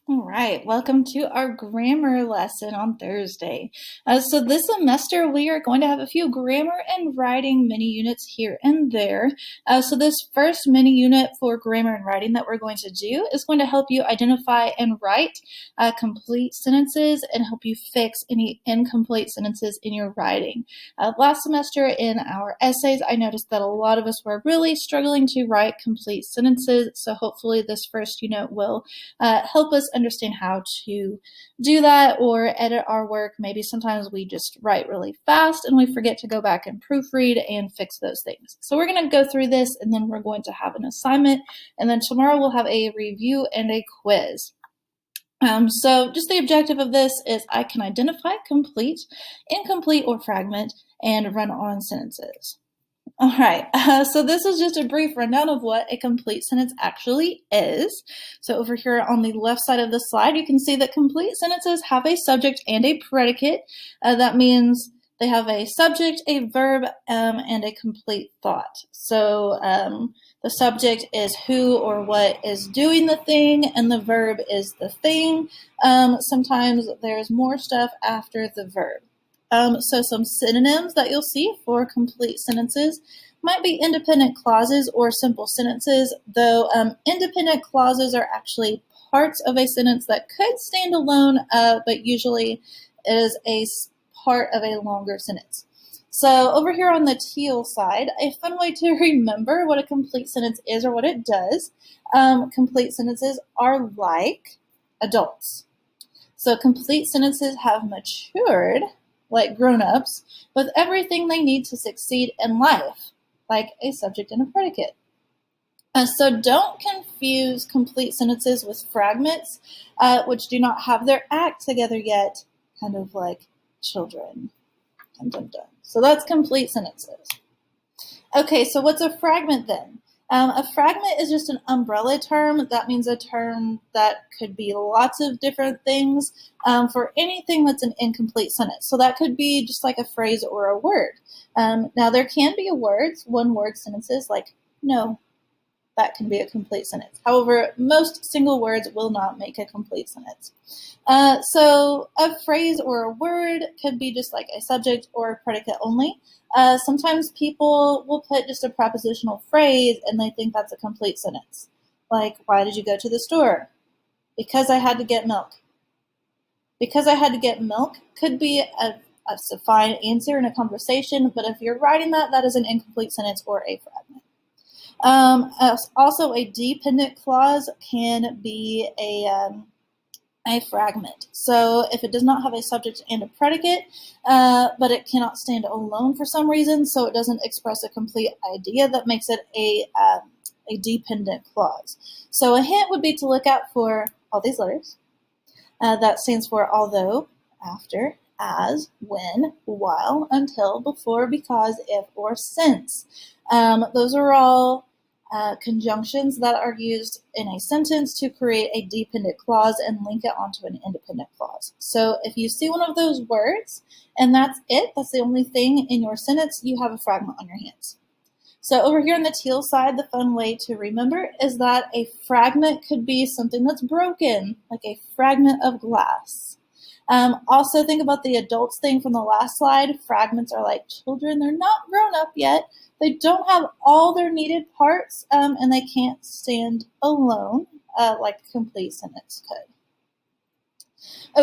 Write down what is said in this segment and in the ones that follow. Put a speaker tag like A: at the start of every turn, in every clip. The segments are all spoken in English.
A: All right, welcome to our grammar lesson on Thursday. So this semester we are going to have a few grammar and writing mini units here and there. So this first mini unit for grammar and writing that we're going to do is going to help you identify and write complete sentences and help you fix any incomplete sentences in your writing. Last semester in our essays, I noticed that a lot of us were really struggling to write complete sentences. So hopefully this first unit will help us understand how to do that or edit our work. Maybe sometimes we just write really fast and we forget to go back and proofread and fix those things. So we're going to go through this and then we're going to have an assignment, and then tomorrow we'll have a review and a quiz. So just the objective of this is I can identify complete, incomplete, or fragment and run-on sentences. All right, so this is just a brief rundown of what a complete sentence actually is. So over here on the left side of the slide, you can see that complete sentences have a subject and a predicate. That means they have a subject, a verb, and a complete thought. So the subject is who or what is doing the thing, and the verb is the thing. Sometimes there's more stuff after the verb. So some synonyms that you'll see for complete sentences might be independent clauses or simple sentences, though independent clauses are actually parts of a sentence that could stand alone, but usually is a part of a longer sentence. So over here on the teal side, a fun way to remember what a complete sentence is or what it does. Complete sentences are like adults. So complete sentences have matured like grown-ups, with everything they need to succeed in life, like a subject and a predicate. So don't confuse complete sentences with fragments, which do not have their act together yet, kind of like children. Dun, dun, dun. So that's complete sentences. Okay, so what's a fragment then? A fragment is just an umbrella term. That means a term that could be lots of different things for anything that's an incomplete sentence. So that could be just like a phrase or a word. Now there can be words, one-word sentences like no. That can be a complete sentence. However, most single words will not make a complete sentence. So a phrase or a word could be just like a subject or a predicate only. Sometimes people will put just a prepositional phrase and they think that's a complete sentence. Like, why did you go to the store? Because I had to get milk. Because I had to get milk could be a fine answer in a conversation, but if you're writing that, that is an incomplete sentence or a fragment. Also, a dependent clause can be a fragment. So if it does not have a subject and a predicate, but it cannot stand alone for some reason, so it doesn't express a complete idea, that makes it a dependent clause. So a hint would be to look out for all these letters. That stands for although, after, as, when, while, until, before, because, if, or since. Those are all conjunctions that are used in a sentence to create a dependent clause and link it onto an independent clause. So if you see one of those words and that's it, that's the only thing in your sentence, you have a fragment on your hands. So over here on the teal side, the fun way to remember is that a fragment could be something that's broken, like a fragment of glass. Also think about the adults thing from the last slide. Fragments are like children. They're not grown up yet. They don't have all their needed parts, and they can't stand alone like a complete sentence could.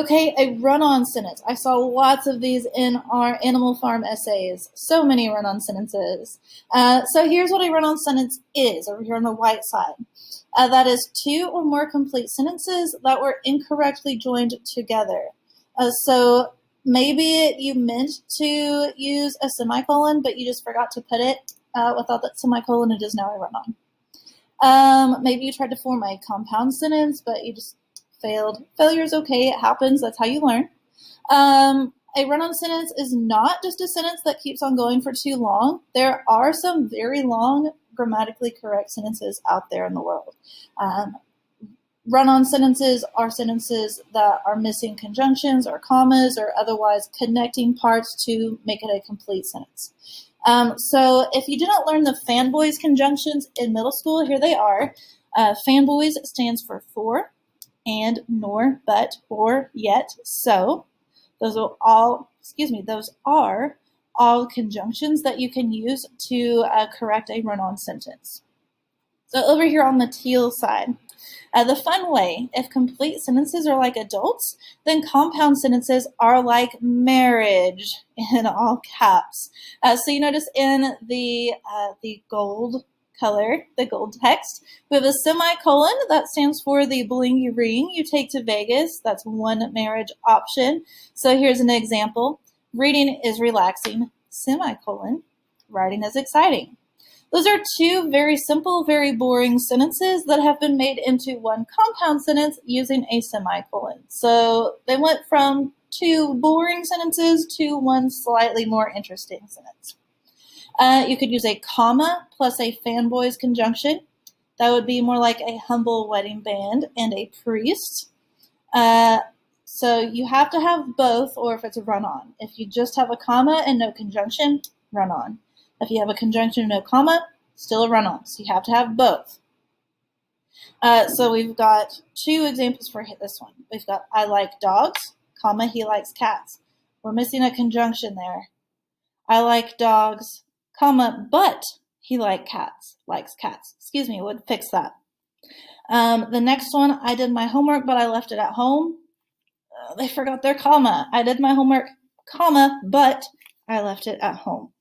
A: Okay, a run-on sentence. I saw lots of these in our Animal Farm essays. So many run-on sentences. So here's what a run-on sentence is over here on the white side. That is two or more complete sentences that were incorrectly joined together. So maybe you meant to use a semicolon, but you just forgot to put it without that semicolon. It is now a run-on. Maybe you tried to form a compound sentence, but you just failed. Failure is okay. It happens. That's how you learn. A run-on sentence is not just a sentence that keeps on going for too long. There are some very long, grammatically correct sentences out there in the world. Run-on sentences are sentences that are missing conjunctions or commas or otherwise connecting parts to make it a complete sentence. So if you didn't learn the fanboys conjunctions in middle school, here they are. Fanboys stands for and, nor, but, or, yet, so. Those are all, those are all conjunctions that you can use to correct a run-on sentence. So over here on the teal side, the fun way, if complete sentences are like adults, then compound sentences are like marriage in all caps. So you notice in the gold color, the gold text, we have a semicolon that stands for the blingy ring you take to Vegas. That's one marriage option. So here's an example. Reading is relaxing, semicolon. Writing is exciting. Those are two very simple, very boring sentences that have been made into one compound sentence using a semicolon. So they went from two boring sentences to one slightly more interesting sentence. You could use a comma plus a fanboys conjunction. That would be more like a humble wedding band and a priest. So you have to have both, or if it's a run-on. If you just have a comma and no conjunction, run-on. If you have a conjunction and no comma, still a run-on. So you have to have both. So we've got two examples for this one. We've got I like dogs, comma, he likes cats. We're missing a conjunction there. I like dogs, comma, but he likes cats. Would fix that. The next one, I did my homework, but I left it at home. They forgot their comma. I did my homework, comma, but I left it at home.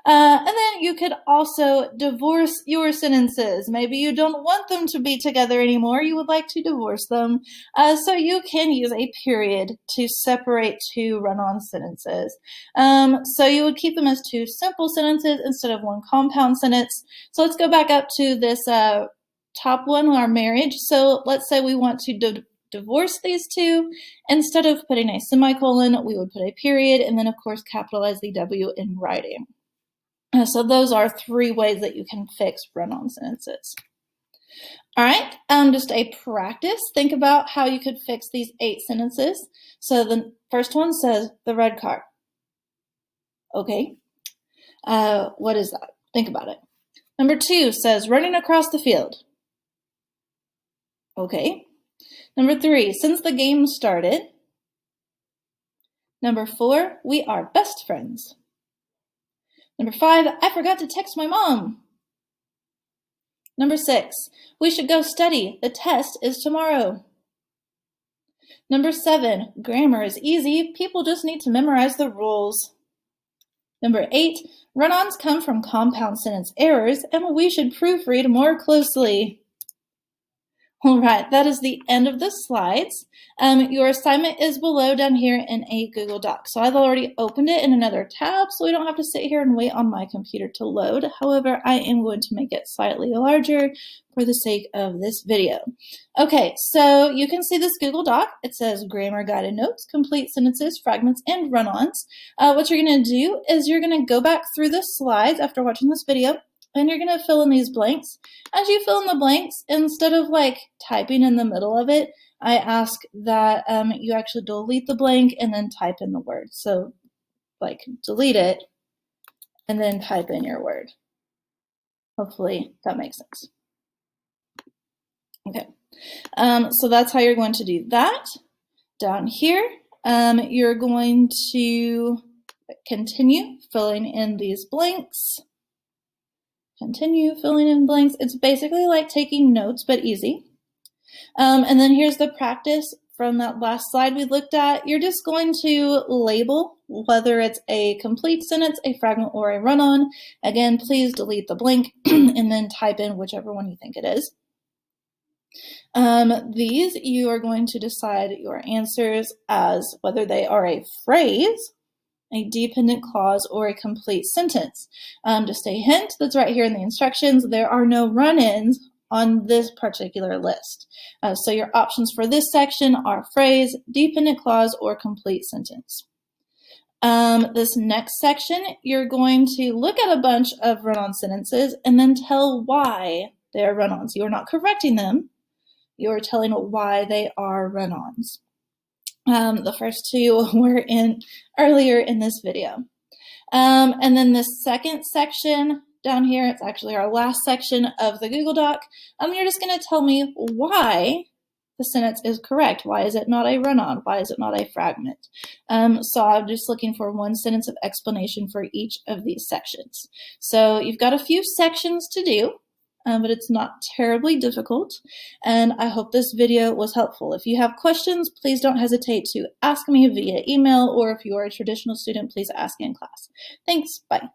A: And then you could also divorce your sentences. Maybe you don't want them to be together anymore. You would like to divorce them. So you can use a period to separate two run-on sentences. So you would keep them as two simple sentences instead of one compound sentence. So let's go back up to this top one, our marriage. So let's say we want to divorce these two. Instead of putting a semicolon, we would put a period and then, of course, capitalize the W in writing. So those are three ways that you can fix run-on sentences. All right, just a practice. Think about how you could fix these 8 sentences. So the first one says the red car. Okay, what is that? Think about it. Number 2 says running across the field. Okay. Number 3, since the game started. Number 4, we are best friends. Number 5, I forgot to text my mom. Number 6, we should go study. The test is tomorrow. Number 7, grammar is easy. People just need to memorize the rules. Number 8, run-ons come from compound sentence errors, and we should proofread more closely. All right, that is the end of the slides. Your assignment is below down here in a Google Doc. So I've already opened it in another tab, so we don't have to sit here and wait on my computer to load. However, I am going to make it slightly larger for the sake of this video. Okay, so you can see this Google Doc. It says grammar guided notes, complete sentences, fragments, and run-ons. What you're going to do is you're going to go back through the slides after watching this video, and you're going to fill in these blanks. As you fill in the blanks, instead of like typing in the middle of it, I ask that you actually delete the blank and then type in the word. So like delete it and then type in your word. Hopefully that makes sense. Okay, so that's how you're going to do that. Down here, you're going to continue filling in these blanks. Continue filling in blanks. It's basically like taking notes, but easy. And then here's the practice from that last slide we looked at. You're just going to label whether it's a complete sentence, a fragment, or a run-on. Again, please delete the blank and then type in whichever one you think it is. These, you are going to decide your answers as whether they are a phrase, a dependent clause, or a complete sentence. Just a hint that's right here in the instructions, there are no run-ins on this particular list. So your options for this section are phrase, dependent clause, or complete sentence. This next section, you're going to look at a bunch of run-on sentences and then tell why they are run-ons. You're not correcting them, you're telling why they are run-ons. The first two were in earlier in this video. And then this second section down here, it's actually our last section of the Google Doc. You're just going to tell me why the sentence is correct? Why is it not a run-on? Why is it not a fragment? So I'm just looking for one sentence of explanation for each of these sections. So you've got a few sections to do, but it's not terribly difficult, and I hope this video was helpful. If you have questions, please don't hesitate to ask me via email, or if you are a traditional student, please ask in class. Thanks, bye.